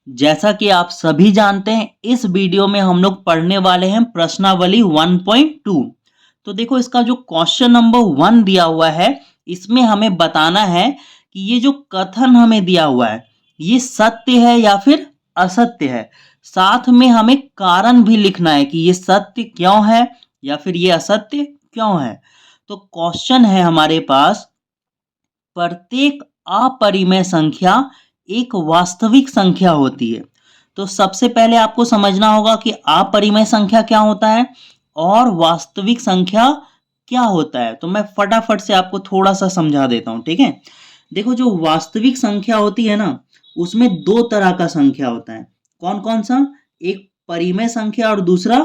जैसा कि आप सभी जानते हैं, इस वीडियो में हम लोग पढ़ने वाले हैं प्रश्नावली 1.2। तो देखो, इसका जो क्वेश्चन नंबर 1 दिया हुआ है, इसमें हमें बताना है कि ये जो कथन हमें दिया हुआ है, ये सत्य है या फिर असत्य है। साथ में हमें कारण भी लिखना है कि ये सत्य क्यों है या फिर ये असत्य क्यों है। तो क्वेश्चन है हमारे पास, प्रत्येक अपरिमेय संख्या एक वास्तविक संख्या होती है। तो सबसे पहले आपको समझना होगा कि अपरिमेय संख्या क्या होता है और वास्तविक संख्या क्या होता है। तो मैं फटाफट से आपको थोड़ा सा समझा देता हूं, ठीक है। देखो, जो वास्तविक संख्या होती है ना, उसमें दो तरह का संख्या होता है। कौन कौन सा? एक परिमेय संख्या और दूसरा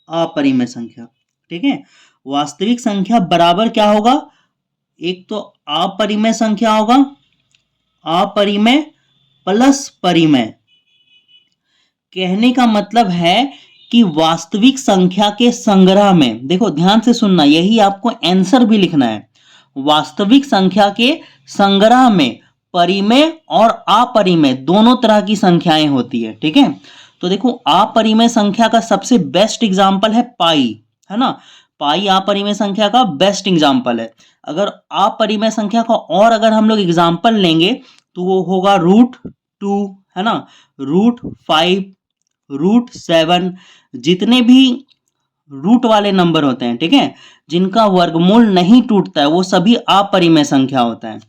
अपरिमेय संख्या, ठीक है। वास्तविक संख्या बराबर क्या होगा? एक तो अपरिमेय संख्या होगा, अपरिमेय प्लस परिमेय। कहने का मतलब है कि वास्तविक संख्या के संग्रह में, देखो ध्यान से सुनना, यही आपको आंसर भी लिखना है। वास्तविक संख्या के संग्रह में परिमेय और अपरिमेय दोनों तरह की संख्याएं होती है, ठीक है। तो देखो, अपरिमेय संख्या का सबसे बेस्ट एग्जांपल है पाई, है ना। पाई अपरिमेय संख्या का बेस्ट एग्जांपल है। अगर अपरिमेय संख्या का और अगर हम लोग एग्जांपल लेंगे तो वो होगा √2, है ना, √5, √7। जितने भी रूट वाले नंबर होते हैं, ठीक है, जिनका वर्गमूल नहीं टूटता है, वो सभी अपरिमेय संख्या होता है।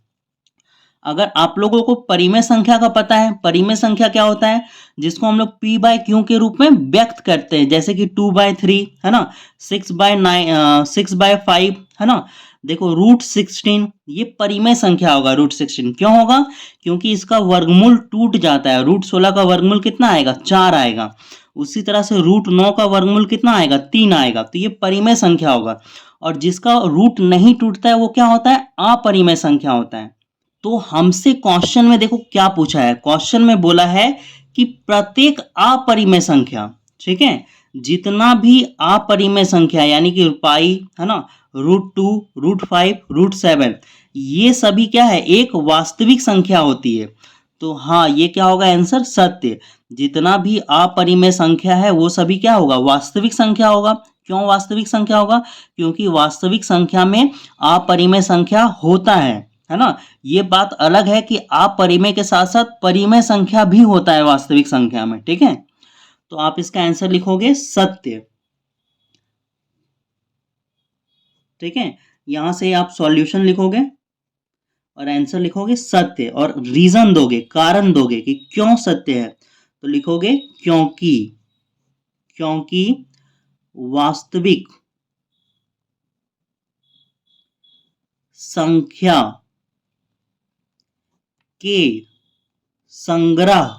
अगर आप लोगों को परिमेय संख्या का पता है, परिमेय संख्या क्या होता है? जिसको हम लोग p/q के रूप में व्यक्त करते हैं, जैसे कि 2/3, है ना, 6/9, 6/5, है ना। देखो, √16 ये परिमेय संख्या होगा। √16 क्यों होगा? क्योंकि इसका वर्गमूल टूट जाता है। √16 का वर्गमूल कितना आएगा? 4 आएगा। उसी तरह से √9 का वर्गमूल कितना आएगा? 3 आएगा। तो ये परिमेय संख्या होगा। और जिसका रूट नहीं टूटता है वो क्या होता है? अपरिमेय संख्या होता है। तो हमसे क्वेश्चन में देखो क्या पूछा है। क्वेश्चन में बोला है कि प्रत्येक अपरिमेय संख्या, ठीक है, जितना भी अपरिमेय संख्या यानी कि पाई, है ना, √2, √5, √7, ये सभी क्या है? एक वास्तविक संख्या होती है। तो हाँ, ये क्या होगा आंसर? सत्य। जितना भी अपरिमेय संख्या है वो सभी क्या होगा? वास्तविक संख्या होगा। क्यों वास्तविक संख्या होगा? क्योंकि वास्तविक संख्या में अपरिमेय संख्या होता है ना। ये बात अलग है कि अपरिमेय के साथ साथ परिमेय संख्या भी होता है वास्तविक संख्या में, ठीक है। तो आप इसका आंसर लिखोगे सत्य, ठीक है। यहां से आप सॉल्यूशन लिखोगे और आंसर लिखोगे सत्य, और रीजन दोगे, कारण दोगे कि क्यों सत्य है। तो लिखोगे क्योंकि, क्योंकि वास्तविक संख्या के संग्रह,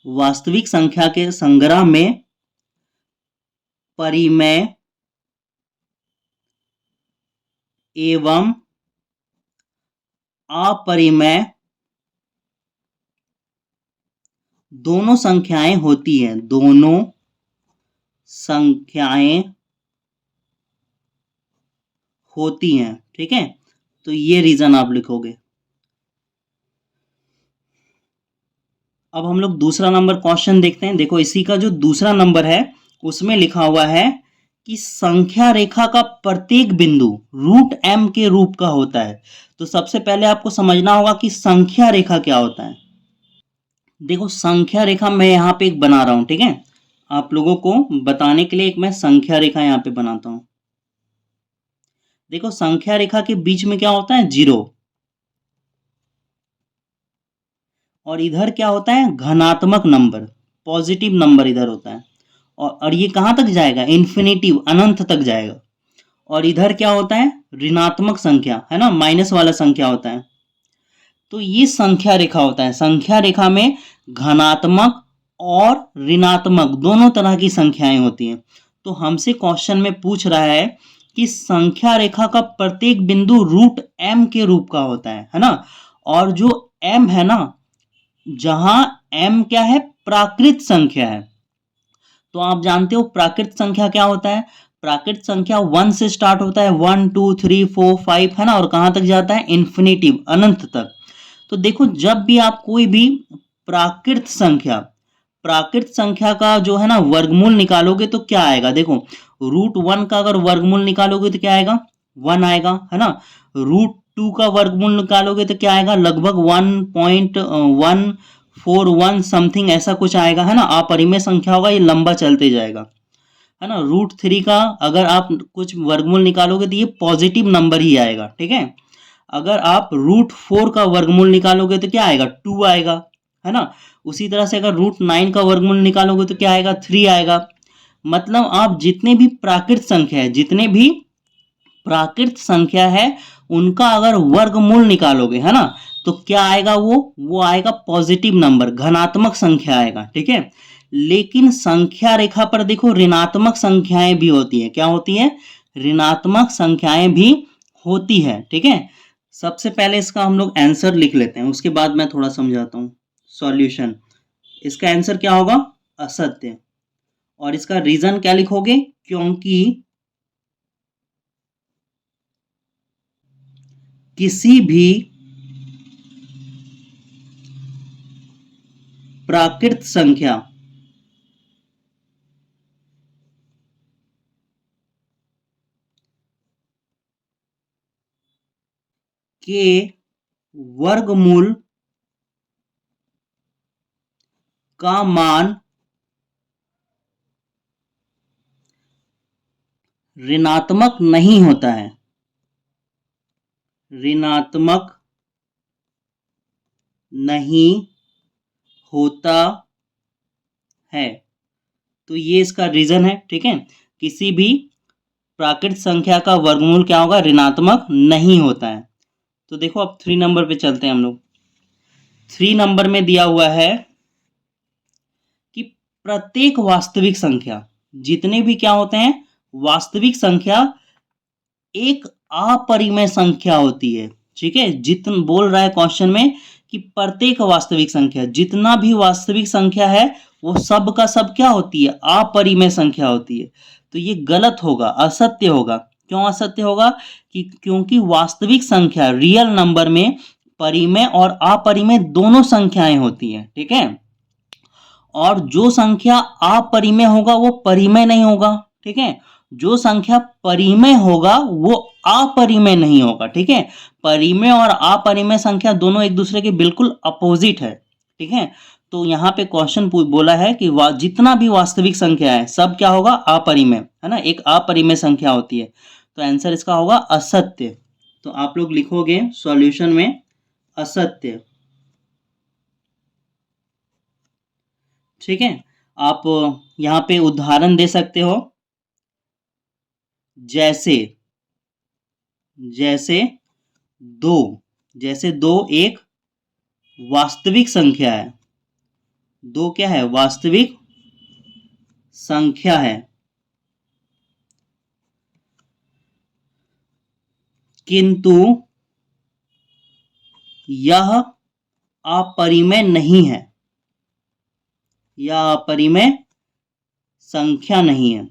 वास्तविक संख्या के संग्रह में परिमेय एवं अपरिमेय दोनों संख्याएं होती हैं। दोनों संख्याएं होती हैं, ठीक है। तो ये रीजन आप लिखोगे। अब हम लोग दूसरा नंबर क्वेश्चन देखते हैं। देखो, इसी का जो दूसरा नंबर है उसमें लिखा हुआ है कि संख्या रेखा का प्रत्येक बिंदु √m के रूप का होता है। तो सबसे पहले आपको समझना होगा कि संख्या रेखा क्या होता है। देखो, संख्या रेखा मैं यहाँ पे एक बना रहा हूं, ठीक है। आप लोगों को बताने के लिए एक मैं संख्या रेखा यहाँ पे बनाता हूं। देखो, संख्या रेखा के बीच में क्या होता है? 0। और इधर क्या होता है? धनात्मक नंबर, पॉजिटिव नंबर इधर होता है। और ये कहां तक जाएगा? इन्फिनिटिव, अनंत तक जाएगा। और इधर क्या होता है? ऋणात्मक संख्या, है ना, माइनस वाला संख्या होता है। तो ये संख्या रेखा होता है। संख्या रेखा में धनात्मक और ऋणात्मक दोनों तरह की संख्याएं होती हैं। तो हमसे क्वेश्चन में पूछ रहा है कि संख्या रेखा का प्रत्येक बिंदु √m के रूप का होता है ना। और जो m है ना, जहां m क्या है? प्राकृत संख्या है। तो आप जानते हो प्राकृत संख्या क्या होता है? प्राकृत संख्या 1 से स्टार्ट होता है, 1 2 3 4 5, है ना, और कहां तक जाता है? इन्फिनिटिव, अनंत तक। तो देखो, जब भी आप कोई भी प्राकृत संख्या, प्राकृत संख्या का जो है ना वर्गमूल निकालोगे तो क्या आएगा, देखो √1 का अगर वर्गमूल निकालोगे तो क्या आएगा, 1 आएगा, है ना। √2 का वर्गमूल निकालोगे तो क्या आएगा, लगभग 1.141 समथिंग ऐसा कुछ आएगा, है ना। अपरिमेय संख्या होगा, ये लंबा चलते जाएगा, है ना। √3 का अगर आप कुछ वर्गमूल निकालोगे तो ये पॉजिटिव नंबर ही आएगा, ठीक है। अगर आप √4 का वर्गमूल निकालोगे तो क्या आएगा, 2 आएगा, है ना। उसी तरह से अगर √9 का वर्गमूल निकालोगे तो क्या आएगा, 3 आएगा। मतलब आप जितने भी प्राकृत संख्या है, जितने भी प्राकृत संख्या है उनका अगर वर्गमूल निकालोगे, है ना, तो क्या आएगा, वो आएगा पॉजिटिव नंबर, धनात्मक संख्या आएगा, ठीक है। लेकिन संख्या रेखा पर देखो ऋणात्मक संख्याएं भी होती है, क्या होती है, ऋणात्मक संख्याएं भी होती है, ठीक है। सबसे पहले इसका हम लोग आंसर लिख लेते हैं, उसके बाद मैं थोड़ा समझाता हूं सॉल्यूशन। इसका आंसर क्या होगा, असत्य। और इसका रीजन क्या लिखोगे, क्योंकि किसी भी प्राकृत संख्या के वर्गमूल का मान ऋणात्मक नहीं होता है, ऋणात्मक नहीं होता है। तो ये इसका रीजन है, ठीक है। किसी भी प्राकृत संख्या का वर्गमूल क्या होगा, ऋणात्मक नहीं होता है। तो देखो अब 3 नंबर पे चलते हैं हम लोग। 3 नंबर में दिया हुआ है कि प्रत्येक वास्तविक संख्या, जितने भी क्या होते हैं वास्तविक संख्या, एक अपरिमेय संख्या होती है, ठीक है। जितना बोल रहा है क्वेश्चन में कि प्रत्येक वास्तविक संख्या, जितना भी वास्तविक संख्या है वो सब का सब क्या होती है, अपरिमेय संख्या होती है। तो ये गलत होगा, असत्य होगा। क्यों असत्य होगा, कि क्योंकि वास्तविक संख्या रियल नंबर में परिमेय और अपरिमेय दोनों संख्याएं होती हैं, ठीक है। और जो संख्या अपरिमेय होगा वो परिमेय नहीं होगा, ठीक है। जो संख्या परिमेय होगा वो अपरिमेय नहीं होगा, ठीक है। परिमेय और अपरिमेय संख्या दोनों एक दूसरे के बिल्कुल अपोजिट है, ठीक है। तो यहाँ पे क्वेश्चन बोला है कि जितना भी वास्तविक संख्या है सब क्या होगा, अपरिमेय, है ना, एक अपरिमेय संख्या होती है। तो आंसर इसका होगा असत्य। तो आप लोग लिखोगे सॉल्यूशन में असत्य, ठीक है। आप यहाँ पे उदाहरण दे सकते हो, जैसे जैसे दो, जैसे दो एक वास्तविक संख्या है, दो क्या है, वास्तविक संख्या है, किंतु यह अपरिमेय नहीं है, यह अपरिमेय संख्या नहीं है,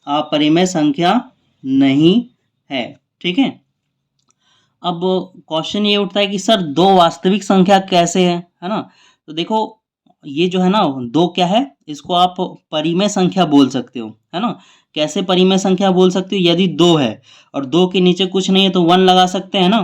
अपरिमेय संख्या नहीं है, ठीक है। अब क्वेश्चन ये उठता है कि सर दो वास्तविक संख्या कैसे है ना। तो देखो ये जो है ना दो क्या है, इसको आप परिमेय संख्या बोल सकते हो, है ना। कैसे परिमेय संख्या बोल सकते हो, यदि दो है और दो के नीचे कुछ नहीं है तो 1 लगा सकते हैं ना,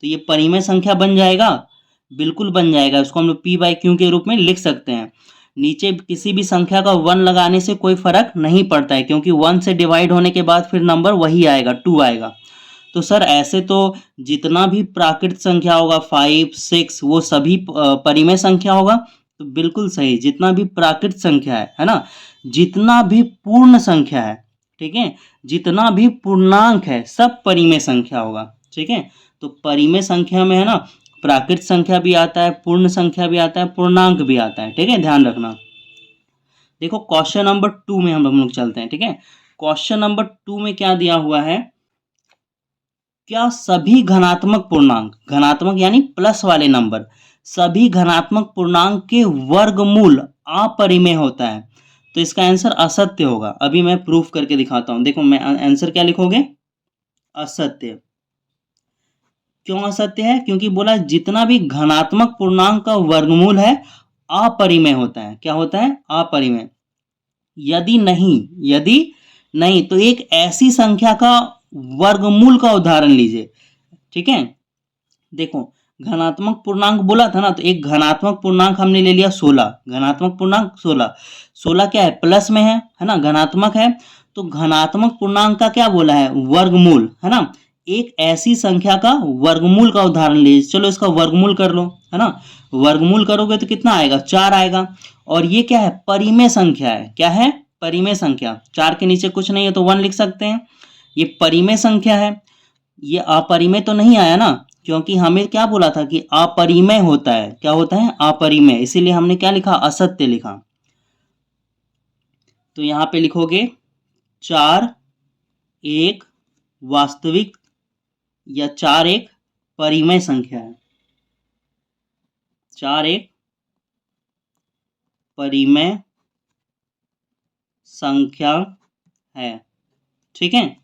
तो ये परिमेय संख्या बन जाएगा, बिल्कुल बन जाएगा। इसको हम लोग p/q के रूप में लिख सकते हैं। नीचे किसी भी संख्या का 1 लगाने से कोई फर्क नहीं पड़ता है, क्योंकि 1 से डिवाइड होने के बाद फिर नंबर वही आएगा, 2 आएगा। तो सर ऐसे तो जितना भी प्राकृत संख्या होगा 5, 6 वो सभी परिमेय संख्या होगा। तो बिल्कुल सही, जितना भी प्राकृत संख्या है ना, जितना भी पूर्ण संख्या है, ठीक है, जितना भी पूर्णांक है सब परिमेय संख्या होगा, ठीक है। तो परिमेय संख्या में है ना प्राकृत संख्या भी आता है, पूर्ण संख्या भी आता है, पूर्णांक भी आता है, ठीक है, ध्यान रखना। देखो क्वेश्चन नंबर 2 में हम लोग चलते हैं, ठीक है। क्वेश्चन नंबर 2 में क्या दिया हुआ है, क्या सभी धनात्मक पूर्णांक, धनात्मक यानी प्लस वाले नंबर, सभी धनात्मक पूर्णांक के वर्गमूल अपरिमेय होता है। तो इसका आंसर असत्य होगा। अभी मैं प्रूफ करके दिखाता हूं, देखो मैं आंसर क्या लिखोगे, असत्य। क्यों असत्य है? क्योंकि बोला जितना भी घनात्मक पूर्णांक का वर्गमूल है अपरिमेय होता है। क्या होता है? अपरिमेय। यदि नहीं तो एक ऐसी संख्या का वर्गमूल का उदाहरण लीजिए। ठीक है, देखो घनात्मक पूर्णांक बोला था ना, तो एक घनात्मक पूर्णांक हमने ले लिया 16। घनात्मक पूर्णांक 16, 16 क्या है? प्लस में है ना, घनात्मक है। तो घनात्मक पूर्णांक का क्या बोला है? वर्गमूल, है ना। एक ऐसी संख्या का वर्गमूल का उदाहरण लीजिए। चलो इसका वर्गमूल कर लो, है ना। वर्गमूल करोगे तो कितना आएगा? 4 आएगा। और ये क्या है? परिमेय संख्या है। क्या है? परिमेय संख्या। 4 के नीचे कुछ नहीं है तो 1 लिख सकते हैं। ये परिमेय संख्या है। ये अपरिमेय तो नहीं आया ना, क्योंकि हमें क्या बोला था कि अपरिमेय होता है। क्या होता है? अपरिमेय। इसीलिए हमने क्या लिखा? असत्य लिखा। तो यहां पे लिखोगे 4 एक वास्तविक या 4 एक परिमेय संख्या है। 4 एक परिमेय संख्या है। ठीक है।